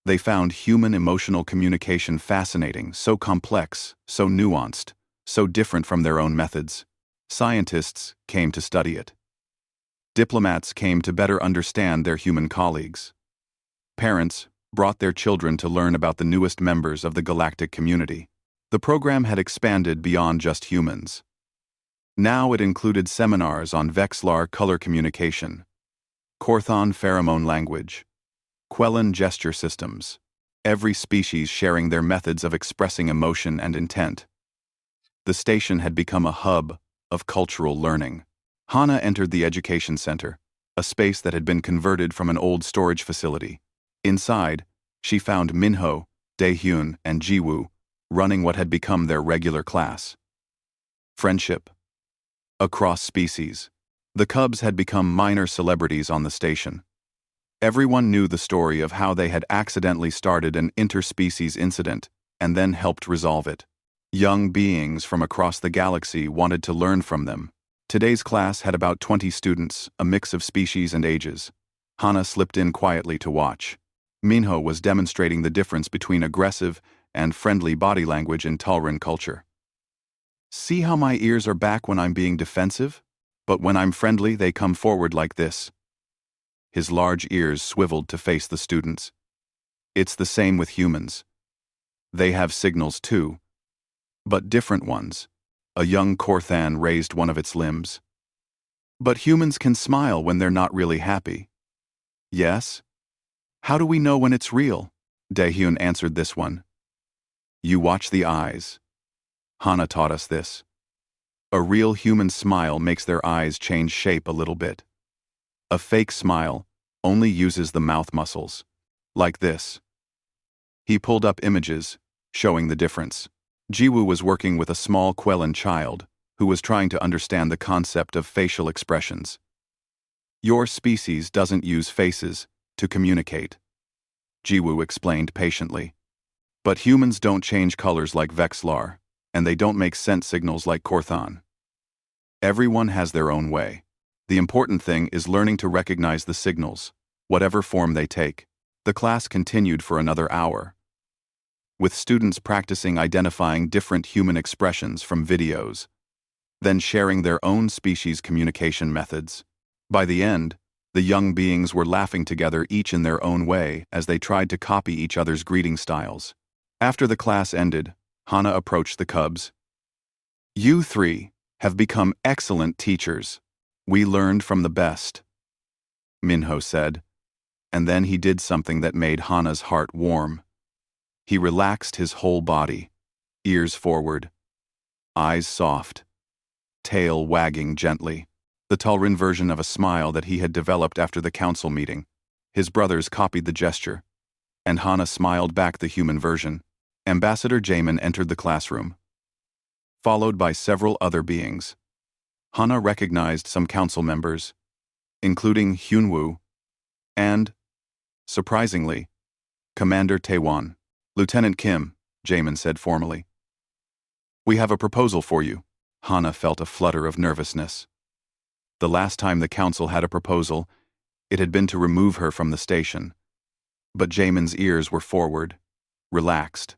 They found human emotional communication fascinating, so complex, so nuanced, so different from their own methods. Scientists came to study it. Diplomats came to better understand their human colleagues. Parents brought their children to learn about the newest members of the galactic community. The program had expanded beyond just humans. Now it included seminars on Vexlar color communication, Korthon pheromone language, Quellan gesture systems, every species sharing their methods of expressing emotion and intent. The station had become a hub of cultural learning. Hana entered the education center, a space that had been converted from an old storage facility. Inside, she found Minho, Daehyun, and Jiwoo running what had become their regular class. Friendship. Across species, the Cubs had become minor celebrities on the station. Everyone knew the story of how they had accidentally started an interspecies incident and then helped resolve it. Young beings from across the galaxy wanted to learn from them. Today's class had about 20 students, a mix of species and ages. Hana slipped in quietly to watch. Minho was demonstrating the difference between aggressive and friendly body language in Talrin culture. See how my ears are back when I'm being defensive? But when I'm friendly, they come forward like this. His large ears swiveled to face the students. It's the same with humans. They have signals too, but different ones. A young Korthan raised one of its limbs. But humans can smile when they're not really happy. Yes? How do we know when it's real? Daehyun answered this one. You watch the eyes. Hana taught us this. A real human smile makes their eyes change shape a little bit. A fake smile only uses the mouth muscles. Like this. He pulled up images, showing the difference. Jiwoo was working with a small Quellan child who was trying to understand the concept of facial expressions. Your species doesn't use faces to communicate, Jiwoo explained patiently. But humans don't change colors like Vexlar, and they don't make scent signals like Korthon. Everyone has their own way. The important thing is learning to recognize the signals, whatever form they take. The class continued for another hour, with students practicing identifying different human expressions from videos, then sharing their own species communication methods. By the end, the young beings were laughing together, each in their own way, as they tried to copy each other's greeting styles. After the class ended, Hana approached the Cubs. You three have become excellent teachers. We learned from the best, Minho said, and then he did something that made Hana's heart warm. He relaxed his whole body, ears forward, eyes soft, tail wagging gently, the Talrin version of a smile that he had developed after the council meeting. His brothers copied the gesture, and Hana smiled back the human version. Ambassador Jaemin entered the classroom, followed by several other beings. Hana recognized some council members, including Hyunwoo and, surprisingly, Commander Taewon. Lieutenant Kim, Jaemin said formally. We have a proposal for you. Hana felt a flutter of nervousness. The last time the council had a proposal, It had been to remove her from the station. But Jamin's ears were forward, relaxed.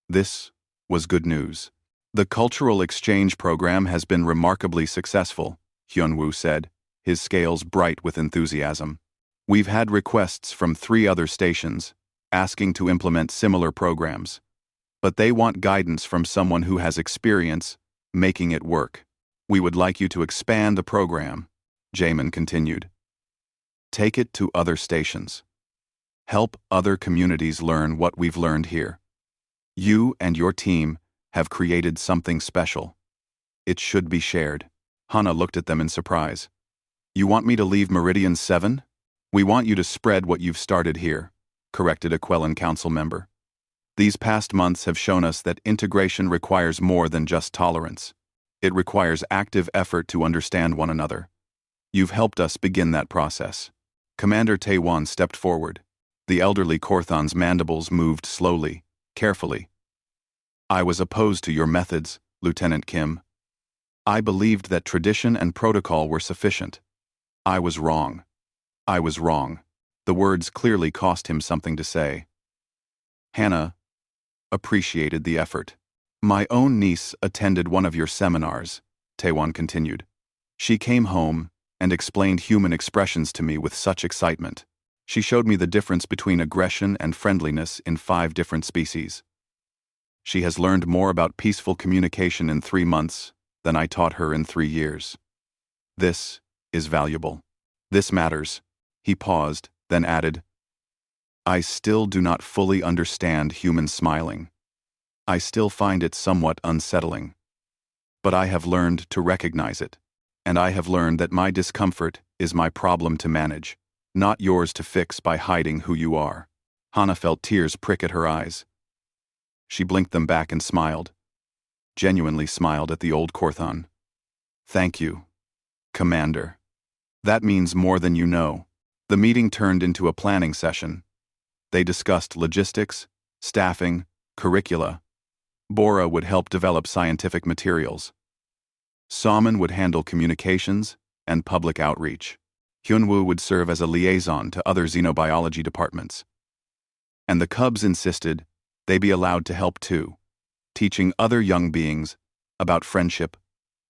This was good news. The cultural exchange program has been remarkably successful, Hyunwoo said, his scales bright with enthusiasm. We've had requests from 3 other stations, asking to implement similar programs. But they want guidance from someone who has experience making it work. We would like you to expand the program, Jamin continued. Take it to other stations. Help other communities learn what we've learned here. You and your team have created something special. It should be shared. Hana looked at them in surprise. You want me to leave Meridian 7? We want you to spread what you've started here, corrected a Quellan Council member. These past months have shown us that integration requires more than just tolerance. It requires active effort to understand one another. You've helped us begin that process. Commander Taewon stepped forward. The elderly Korthan's mandibles moved slowly, carefully. I was opposed to your methods, Lieutenant Kim. I believed that tradition and protocol were sufficient. I was wrong. I was wrong. The words clearly cost him something to say. Hannah appreciated the effort. My own niece attended one of your seminars, Taewon continued. She came home and explained human expressions to me with such excitement. She showed me the difference between aggression and friendliness in 5 different species. She has learned more about peaceful communication in 3 months than I taught her in 3 years. This is valuable. This matters. He paused, then added, I still do not fully understand human smiling. I still find it somewhat unsettling. But I have learned to recognize it, and I have learned that my discomfort is my problem to manage, not yours to fix by hiding who you are. Hana felt tears prick at her eyes. She blinked them back and smiled, genuinely smiled at the old Korthan. Thank you, Commander. That means more than you know. The meeting turned into a planning session. They discussed logistics, staffing, curricula. Bora would help develop scientific materials. Salmon would handle communications and public outreach. Hyunwoo would serve as a liaison to other xenobiology departments. And the Cubs insisted they be allowed to help too, teaching other young beings about friendship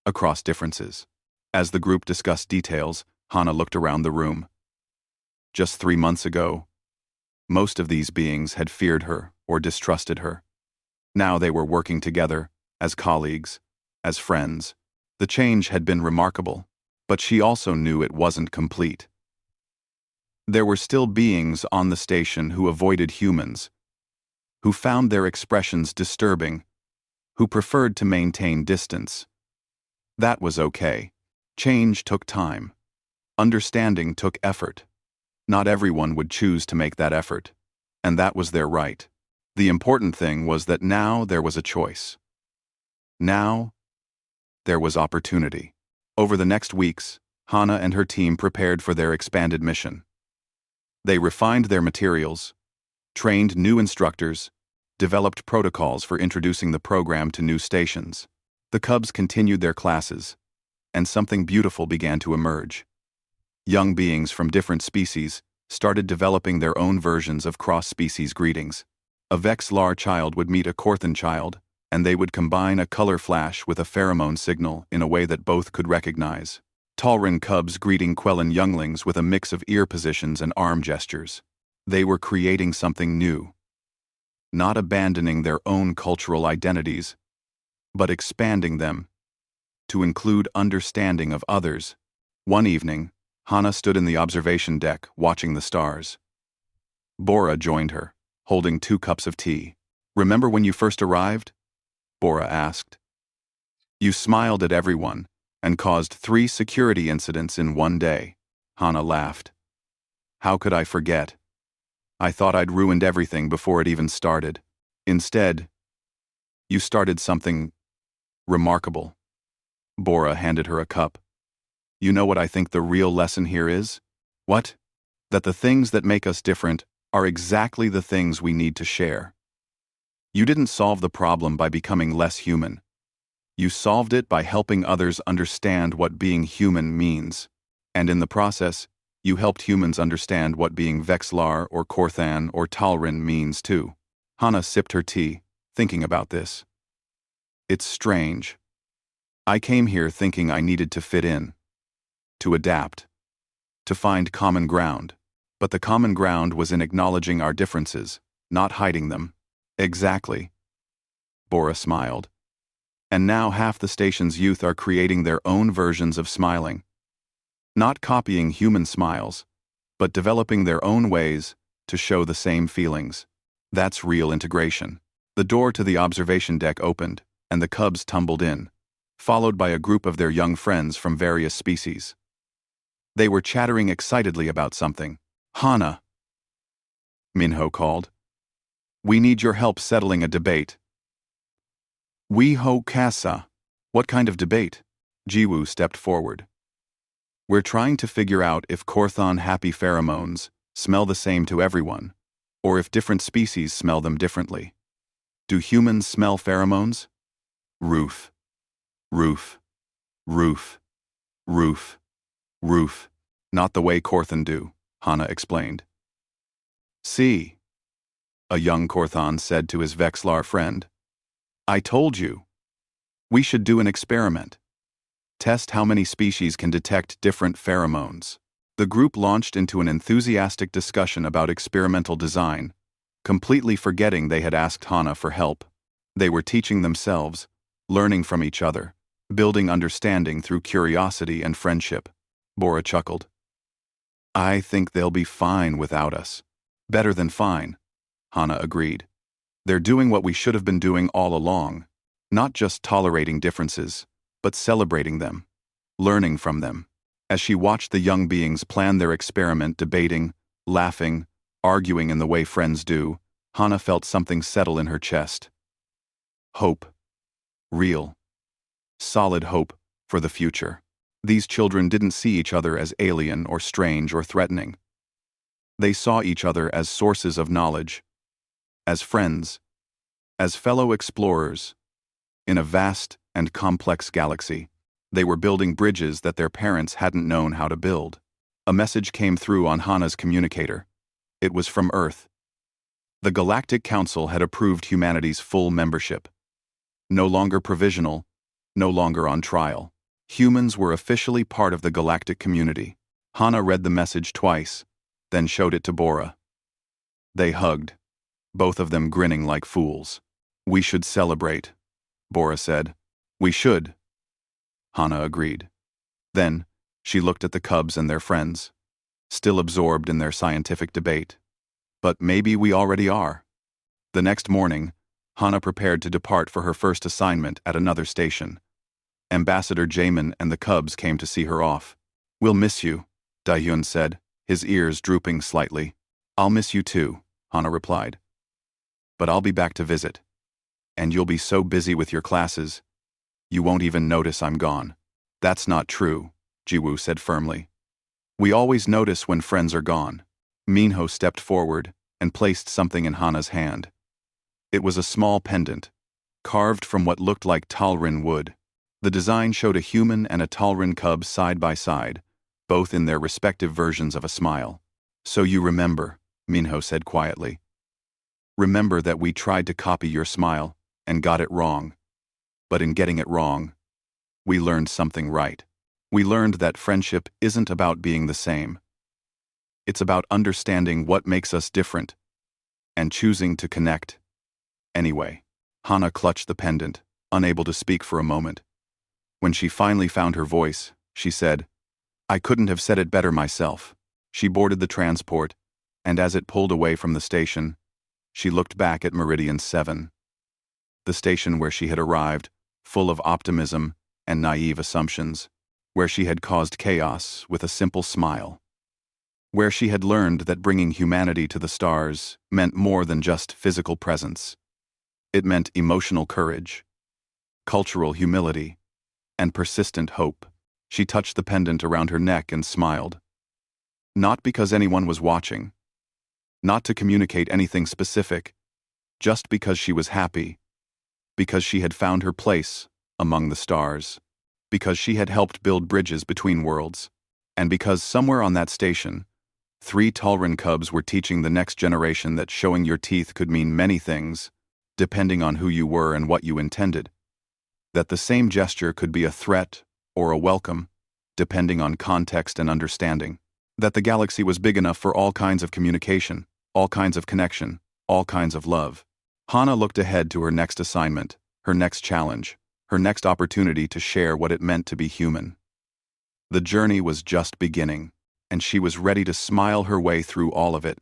across differences. As the group discussed details, Hana looked around the room. Just 3 months ago, most of these beings had feared her or distrusted her. Now they were working together, as colleagues, as friends. The change had been remarkable, but she also knew it wasn't complete. There were still beings on the station who avoided humans, who found their expressions disturbing, who preferred to maintain distance. That was okay. Change took time. Understanding took effort. Not everyone would choose to make that effort, and that was their right. The important thing was that now there was a choice. Now, there was opportunity. Over the next weeks, Hana and her team prepared for their expanded mission. They refined their materials, trained new instructors, developed protocols for introducing the program to new stations. The Cubs continued their classes, and something beautiful began to emerge. Young beings from different species started developing their own versions of cross-species greetings. A Vexlar child would meet a Korthan child, and they would combine a color flash with a pheromone signal in a way that both could recognize. Talrin cubs greeting Quellan younglings with a mix of ear positions and arm gestures. They were creating something new. Not abandoning their own cultural identities, but expanding them to include understanding of others. One evening, Hana stood in the observation deck, watching the stars. Bora joined her, holding 2 cups of tea. Remember when you first arrived? Bora asked. You smiled at everyone and caused 3 security incidents in one day. Hana laughed. How could I forget? I thought I'd ruined everything before it even started. Instead, you started something remarkable. Bora handed her a cup. You know what I think the real lesson here is? What? That the things that make us different are exactly the things we need to share. You didn't solve the problem by becoming less human. You solved it by helping others understand what being human means. And in the process, You helped humans understand what being Vexlar or Korthan or Talrin means too. Hana sipped her tea, thinking about this. It's strange. I came here thinking I needed to fit in, to adapt, to find common ground. But the common ground was in acknowledging our differences, not hiding them. Exactly. Bora smiled. And now half the station's youth are creating their own versions of smiling. Not copying human smiles, but developing their own ways to show the same feelings. That's real integration. The door to the observation deck opened, and the cubs tumbled in, followed by a group of their young friends from various species. They were chattering excitedly about something. Hana, Minho called. We need your help settling a debate. We ho kasa. What kind of debate? Jiwoo stepped forward. We're trying to figure out if Korthan happy pheromones smell the same to everyone, or if different species smell them differently. Do humans smell pheromones? Roof. Roof. Roof. Roof. Roof. Not the way Korthan do, Hana explained. See, a young Korthan said to his Vexlar friend. I told you. We should do an experiment. Test how many species can detect different pheromones. The group launched into an enthusiastic discussion about experimental design, completely forgetting they had asked Hana for help. They were teaching themselves, learning from each other, building understanding through curiosity and friendship. Bora chuckled. I think they'll be fine without us. Better than fine, Hana agreed. They're doing what we should have been doing all along, not just tolerating differences, but celebrating them, learning from them. As she watched the young beings plan their experiment, debating, laughing, arguing in the way friends do, Hana felt something settle in her chest. Hope. Real. Solid hope for the future. These children didn't see each other as alien or strange or threatening. They saw each other as sources of knowledge, as friends, as fellow explorers. In a vast and complex galaxy, they were building bridges that their parents hadn't known how to build. A message came through on Hana's communicator. It was from Earth. The Galactic Council had approved humanity's full membership. No longer provisional, no longer on trial. Humans were officially part of the galactic community. Hana read the message twice, then showed it to Bora. They hugged, both of them grinning like fools. We should celebrate, Bora said. We should, Hana agreed. Then, she looked at the cubs and their friends, still absorbed in their scientific debate. But maybe we already are. The next morning, Hana prepared to depart for her first assignment at another station. Ambassador Jamin and the cubs came to see her off. We'll miss you, Dahyun said, his ears drooping slightly. I'll miss you too, Hana replied. But I'll be back to visit. And you'll be so busy with your classes, you won't even notice I'm gone. That's not true, Jiwoo said firmly. We always notice when friends are gone. Minho stepped forward and placed something in Hana's hand. It was a small pendant, carved from what looked like Talrin wood. The design showed a human and a Talrin cub side by side, both in their respective versions of a smile. So you remember, Minho said quietly. Remember that we tried to copy your smile and got it wrong. But in getting it wrong, we learned something right. We learned that friendship isn't about being the same. It's about understanding what makes us different and choosing to connect. Anyway, Hana clutched the pendant, unable to speak for a moment. When she finally found her voice, she said, I couldn't have said it better myself. She boarded the transport, and as it pulled away from the station, she looked back at Meridian 7. The station where she had arrived, full of optimism and naive assumptions, where she had caused chaos with a simple smile, where she had learned that bringing humanity to the stars meant more than just physical presence. It meant emotional courage, cultural humility, and persistent hope. She touched the pendant around her neck and smiled. Not because anyone was watching, not to communicate anything specific, just because she was happy, because she had found her place among the stars, because she had helped build bridges between worlds, And because somewhere on that station, 3 Tulren cubs were teaching the next generation that showing your teeth could mean many things, depending on who you were and what you intended. That the same gesture could be a threat or a welcome, depending on context and understanding. That the galaxy was big enough for all kinds of communication, all kinds of connection, all kinds of love. Hana looked ahead to her next assignment, her next challenge, her next opportunity to share what it meant to be human. The journey was just beginning, and she was ready to smile her way through all of it.